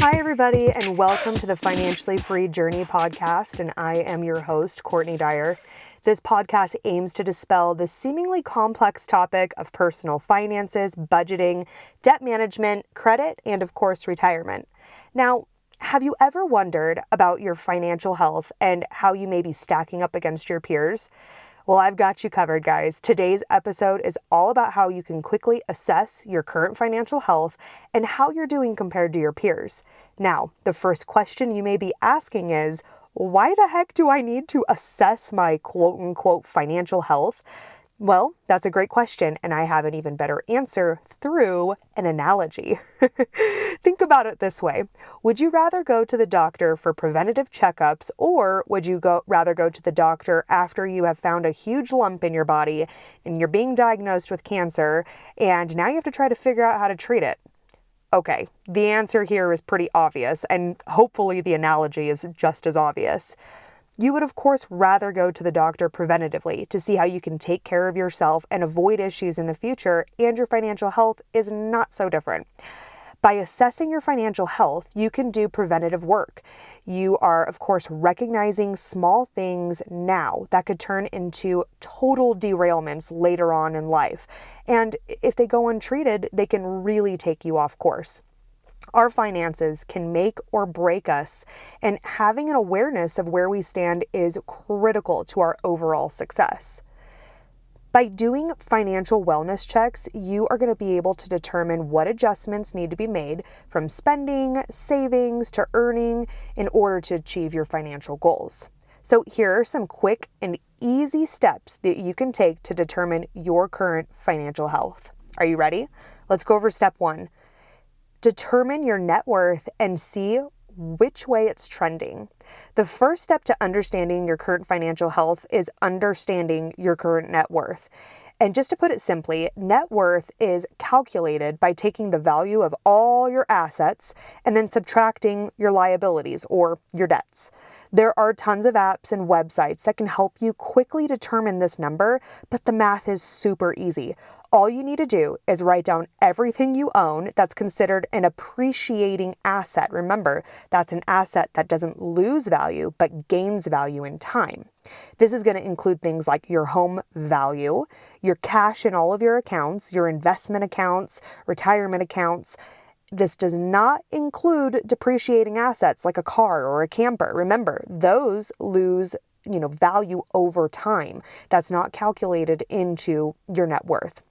Hi, everybody, and welcome to the Financially Free Journey podcast, and I am your host, Courtney Dyer. This podcast aims to dispel the seemingly complex topic of personal finances, budgeting, debt management, credit, and of course, retirement. Now, have you ever wondered about your financial health and how you may be stacking up against your peers? Well, I've got you covered, guys. Today's episode is all about how you can quickly assess your current financial health and how you're doing compared to your peers. Now, the first question you may be asking is, why the heck do I need to assess my quote-unquote financial health? Well, that's a great question, and I have an even better answer through an analogy. Think about it this way. Would you rather go to the doctor for preventative checkups, or would you rather go to the doctor after you have found a huge lump in your body and you're being diagnosed with cancer, and now you have to try to figure out how to treat it? Okay, the answer here is pretty obvious, and hopefully the analogy is just as obvious. You would, of course, rather go to the doctor preventatively to see how you can take care of yourself and avoid issues in the future, and your financial health is not so different. By assessing your financial health, you can do preventative work. You are, of course, recognizing small things now that could turn into total derailments later on in life. And if they go untreated, they can really take you off course. Our finances can make or break us, and having an awareness of where we stand is critical to our overall success. By doing financial wellness checks, you are going to be able to determine what adjustments need to be made from spending, savings, to earning in order to achieve your financial goals. So here are some quick and easy steps that you can take to determine your current financial health. Are you ready? Let's go over step 1. Determine your net worth and see which way it's trending. The first step to understanding your current financial health is understanding your current net worth. And just to put it simply, net worth is calculated by taking the value of all your assets and then subtracting your liabilities or your debts. There are tons of apps and websites that can help you quickly determine this number, but the math is super easy. All you need to do is write down everything you own that's considered an appreciating asset. Remember, that's an asset that doesn't lose value, but gains value in time. This is going to include things like your home value, your cash in all of your accounts, your investment accounts, retirement accounts. This does not include depreciating assets like a car or a camper. Remember, those lose value over time. That's not calculated into your net worth.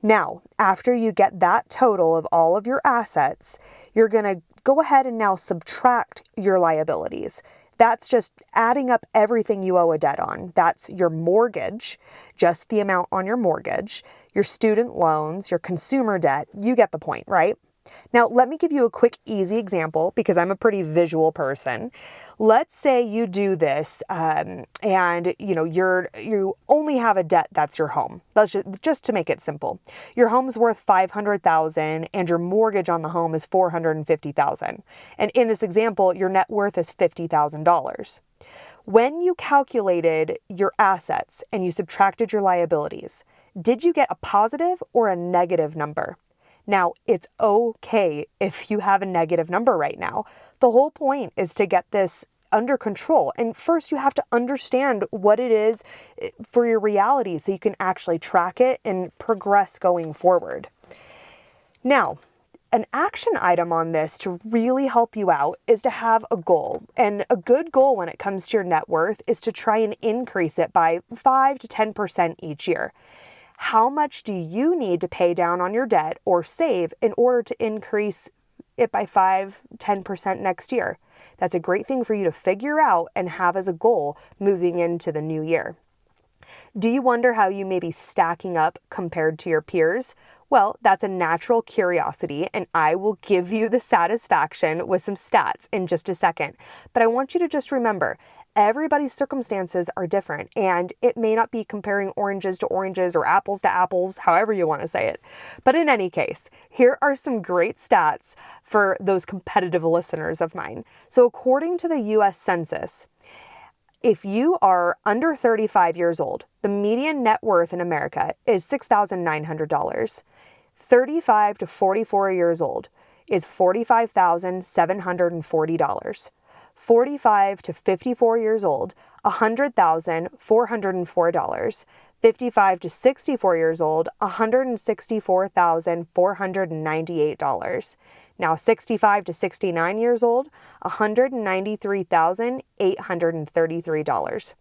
Now, after you get that total of all of your assets, you're going to go ahead and now subtract your liabilities. That's just adding up everything you owe a debt on. That's your mortgage, just the amount on your mortgage, your student loans, your consumer debt. You get the point, right? Now, let me give you a quick, easy example because I'm a pretty visual person. Let's say you do this and you only have a debt that's your home. Let's just to make it simple. Your home's worth $500,000 and your mortgage on the home is $450,000. And in this example, your net worth is $50,000. When you calculated your assets and you subtracted your liabilities, did you get a positive or a negative number? Now, it's okay if you have a negative number right now. The whole point is to get this under control. And first, you have to understand what it is for your reality so you can actually track it and progress going forward. Now, an action item on this to really help you out is to have a goal. And a good goal when it comes to your net worth is to try and increase it by 5 to 10% each year. How much do you need to pay down on your debt or save in order to increase it by 5-10% next year? That's a great thing for you to figure out and have as a goal moving into the new year. Do you wonder how you may be stacking up compared to your peers? Well, that's a natural curiosity, and I will give you the satisfaction with some stats in just a second. But I want you to just remember, everybody's circumstances are different, and it may not be comparing oranges to oranges or apples to apples, however you want to say it. But in any case, here are some great stats for those competitive listeners of mine. So according to the U.S. Census, if you are under 35 years old, the median net worth in America is $6,900. 35 to 44 years old, is $45,740. 45 to 54 years old, $100,404. 55 to 64 years old, $164,498. Now 65 to 69 years old, $193,833.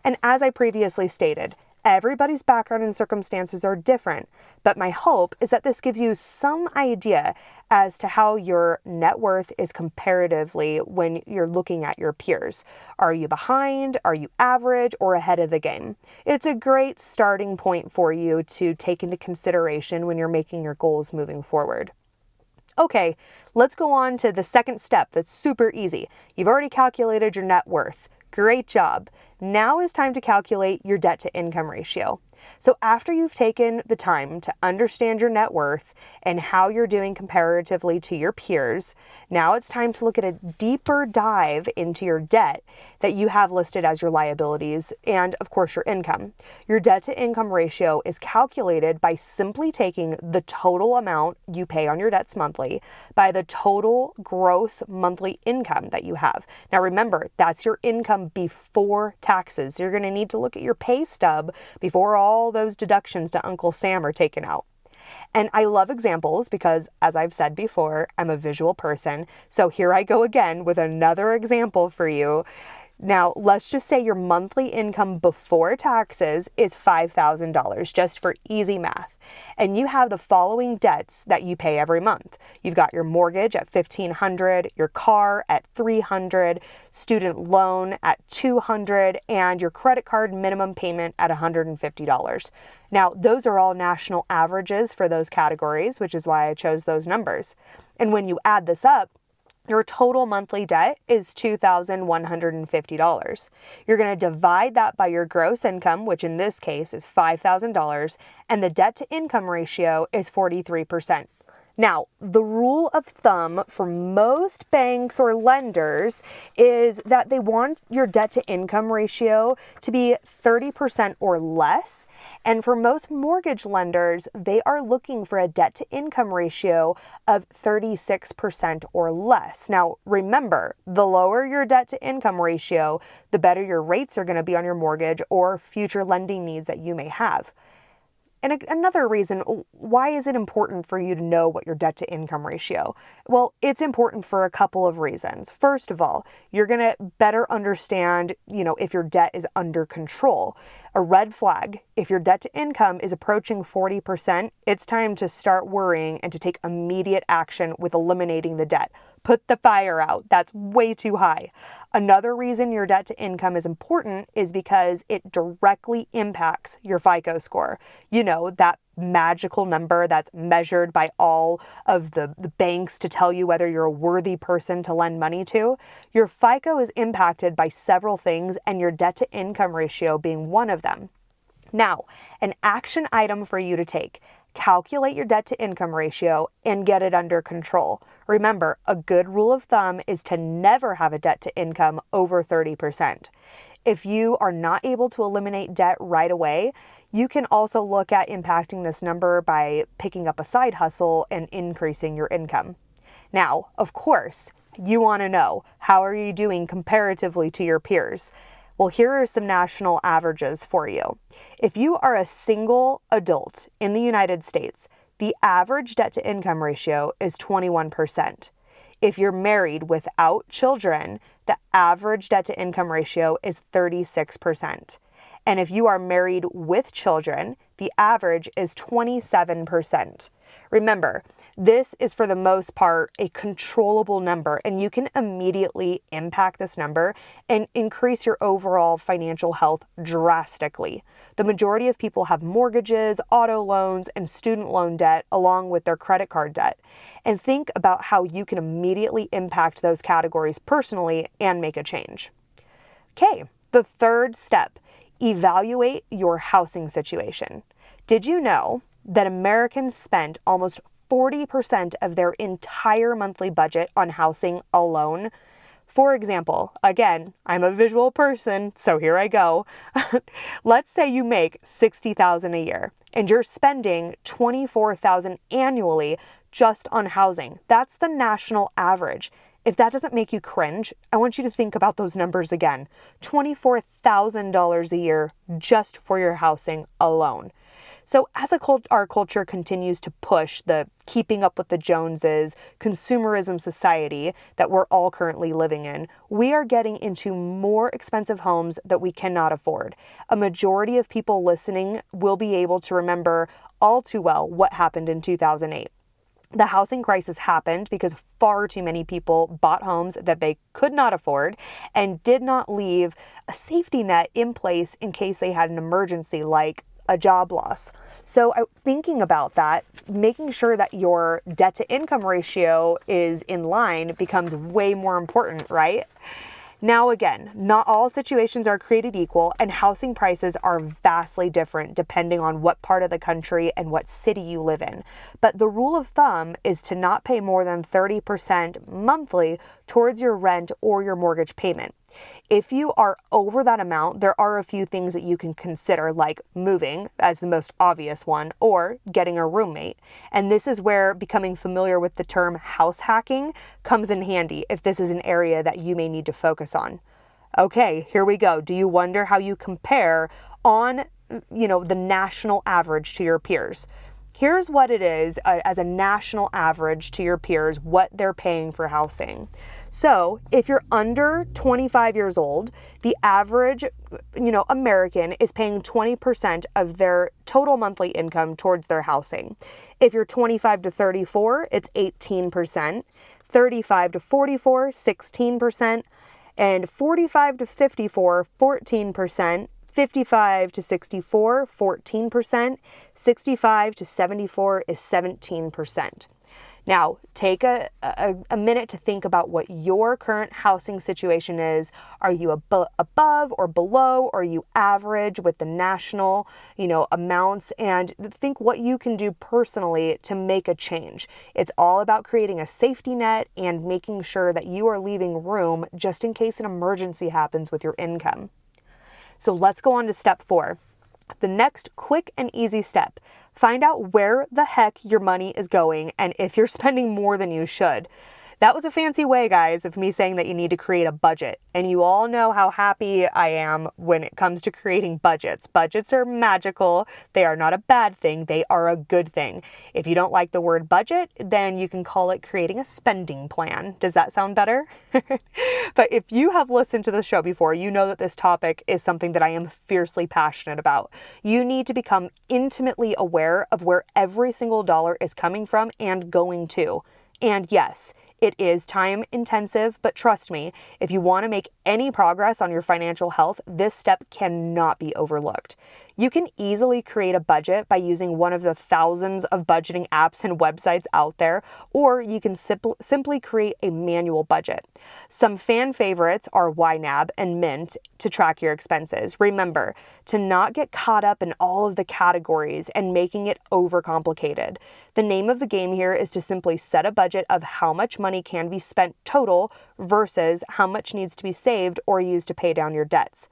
And as I previously stated, everybody's background and circumstances are different, but my hope is that this gives you some idea as to how your net worth is comparatively when you're looking at your peers. Are you behind? Are you average or ahead of the game? It's a great starting point for you to take into consideration when you're making your goals moving forward. Okay, let's go on to the second step that's super easy. You've already calculated your net worth. Great job. Now is time to calculate your debt to income ratio. So after you've taken the time to understand your net worth and how you're doing comparatively to your peers, now it's time to look at a deeper dive into your debt that you have listed as your liabilities and, of course, your income. Your debt to income ratio is calculated by simply taking the total amount you pay on your debts monthly by the total gross monthly income that you have. Now remember, that's your income before taxes. You're going to need to look at your pay stub before all those deductions to Uncle Sam are taken out. And I love examples because, as I've said before, I'm a visual person. So here I go again with another example for you. Now, let's just say your monthly income before taxes is $5,000, just for easy math. And you have the following debts that you pay every month. You've got your mortgage at $1,500, your car at $300, student loan at $200, and your credit card minimum payment at $150. Now, those are all national averages for those categories, which is why I chose those numbers. And when you add this up, your total monthly debt is $2,150. You're going to divide that by your gross income, which in this case is $5,000, and the debt to income ratio is 43%. Now, the rule of thumb for most banks or lenders is that they want your debt to income ratio to be 30% or less. And for most mortgage lenders, they are looking for a debt to income ratio of 36% or less. Now, remember, the lower your debt to income ratio, the better your rates are going to be on your mortgage or future lending needs that you may have. And another reason, why is it important for you to know what your debt to income ratio? Well, it's important for a couple of reasons. First of all, you're going to better understand, if your debt is under control. A red flag, if your debt to income is approaching 40%, it's time to start worrying and to take immediate action with eliminating the debt. Put the fire out. That's way too high. Another reason your debt to income is important is because it directly impacts your FICO score. That magical number that's measured by all of the banks to tell you whether you're a worthy person to lend money to. Your FICO is impacted by several things, and your debt to income ratio being one of them. Now, an action item for you to take. Calculate your debt to income ratio and get it under control. Remember, a good rule of thumb is to never have a debt to income over 30%. If you are not able to eliminate debt right away, you can also look at impacting this number by picking up a side hustle and increasing your income. Now, of course, you want to know, how are you doing comparatively to your peers? Well, here are some national averages for you. If you are a single adult in the United States, the average debt to income ratio is 21%. If you're married without children, the average debt to income ratio is 36%. And if you are married with children, the average is 27%. Remember, this is for the most part a controllable number, and you can immediately impact this number and increase your overall financial health drastically. The majority of people have mortgages, auto loans, and student loan debt along with their credit card debt. And think about how you can immediately impact those categories personally and make a change. Okay, the third step, evaluate your housing situation. Did you know that Americans spend almost 40% of their entire monthly budget on housing alone? For example, again, I'm a visual person, so here I go. Let's say you make $60,000 a year and you're spending $24,000 annually just on housing. That's the national average. If that doesn't make you cringe, I want you to think about those numbers again. $24,000 a year just for your housing alone. So as our culture continues to push the keeping up with the Joneses, consumerism society that we're all currently living in, we are getting into more expensive homes that we cannot afford. A majority of people listening will be able to remember all too well what happened in 2008. The housing crisis happened because far too many people bought homes that they could not afford and did not leave a safety net in place in case they had an emergency like a job loss. So thinking about that, making sure that your debt to income ratio is in line becomes way more important, right? Now again, not all situations are created equal, and housing prices are vastly different depending on what part of the country and what city you live in. But the rule of thumb is to not pay more than 30% monthly towards your rent or your mortgage payment. If you are over that amount, there are a few things that you can consider, like moving as the most obvious one, or getting a roommate. And this is where becoming familiar with the term house hacking comes in handy if this is an area that you may need to focus on. Okay, here we go. Do you wonder how you compare on, the national average to your peers? Here's what it is as a national average to your peers, what they're paying for housing. So if you're under 25 years old, the average, American is paying 20% of their total monthly income towards their housing. If you're 25 to 34, it's 18%, 35 to 44, 16%, and 45 to 54, 14%, 55 to 64, 14%, 65 to 74 is 17%. Now, take a minute to think about what your current housing situation is. Are you above or below? Or are you average with the national, amounts? And think what you can do personally to make a change. It's all about creating a safety net and making sure that you are leaving room just in case an emergency happens with your income. So let's go on to step 4. The next quick and easy step. Find out where the heck your money is going and if you're spending more than you should. That was a fancy way, guys, of me saying that you need to create a budget. And you all know how happy I am when it comes to creating budgets. Budgets are magical. They are not a bad thing. They are a good thing. If you don't like the word budget, then you can call it creating a spending plan. Does that sound better? But if you have listened to the show before, you know that this topic is something that I am fiercely passionate about. You need to become intimately aware of where every single dollar is coming from and going to. And yes, it is time intensive, but trust me, if you want to make any progress on your financial health, this step cannot be overlooked. You can easily create a budget by using one of the thousands of budgeting apps and websites out there, or you can simply create a manual budget. Some fan favorites are YNAB and Mint to track your expenses. Remember to not get caught up in all of the categories and making it overcomplicated. The name of the game here is to simply set a budget of how much money can be spent total versus how much needs to be saved or used to pay down your debts.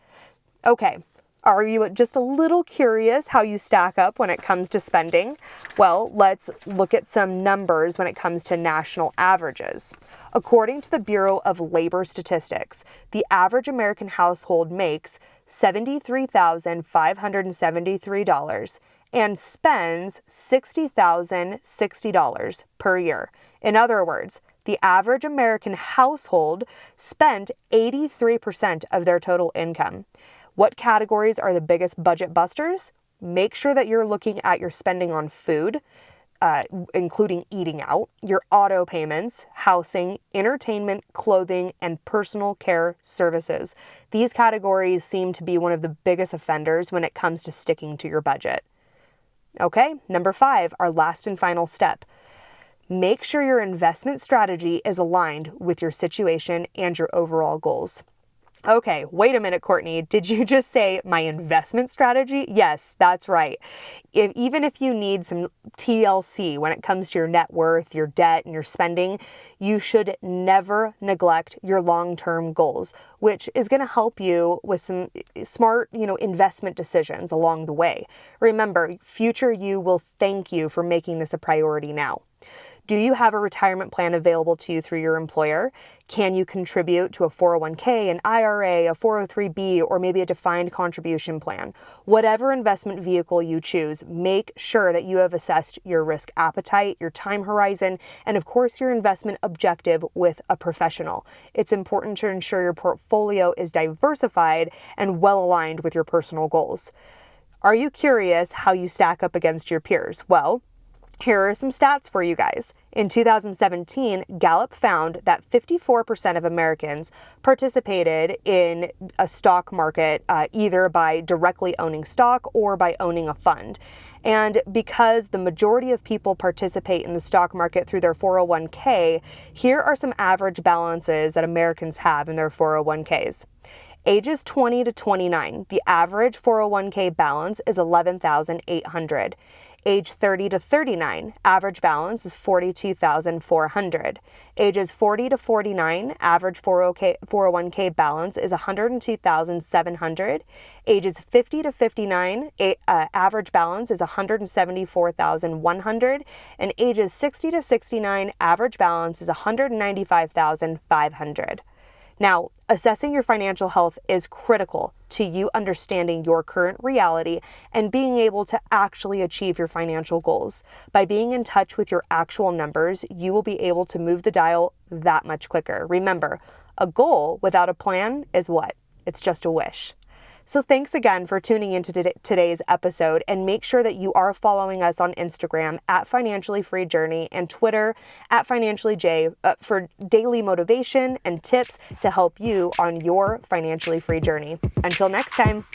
Okay. Are you just a little curious how you stack up when it comes to spending? Well, let's look at some numbers when it comes to national averages. According to the Bureau of Labor Statistics, the average American household makes $73,573 and spends $60,060 per year. In other words, the average American household spent 83% of their total income. What categories are the biggest budget busters? Make sure that you're looking at your spending on food, including eating out, your auto payments, housing, entertainment, clothing, and personal care services. These categories seem to be one of the biggest offenders when it comes to sticking to your budget. Okay, number 5, our last and final step. Make sure your investment strategy is aligned with your situation and your overall goals. Okay, wait a minute, Courtney. Did you just say my investment strategy? Yes, that's right. Even if you need some TLC when it comes to your net worth, your debt, and your spending, you should never neglect your long-term goals, which is going to help you with some smart, investment decisions along the way. Remember, future you will thank you for making this a priority now. Do you have a retirement plan available to you through your employer? Can you contribute to a 401k, an IRA, a 403b, or maybe a defined contribution plan? Whatever investment vehicle you choose, make sure that you have assessed your risk appetite, your time horizon, and of course your investment objective with a professional. It's important to ensure your portfolio is diversified and well aligned with your personal goals. Are you curious how you stack up against your peers? Well, here are some stats for you guys. In 2017, Gallup found that 54% of Americans participated in a stock market either by directly owning stock or by owning a fund. And because the majority of people participate in the stock market through their 401k, here are some average balances that Americans have in their 401ks. Ages 20 to 29, the average 401k balance is $11,800. Age 30 to 39, average balance is $42,400. Ages 40 to 49, average 401k balance is $102,700. Ages 50 to 59, average balance is $174,100. And ages 60 to 69, average balance is $195,500. Now, assessing your financial health is critical to you understanding your current reality and being able to actually achieve your financial goals. By being in touch with your actual numbers, you will be able to move the dial that much quicker. Remember, a goal without a plan is what? It's just a wish. So thanks again for tuning into today's episode, and make sure that you are following us on Instagram at Financially Free Journey and Twitter at Financially J for daily motivation and tips to help you on your financially free journey. Until next time.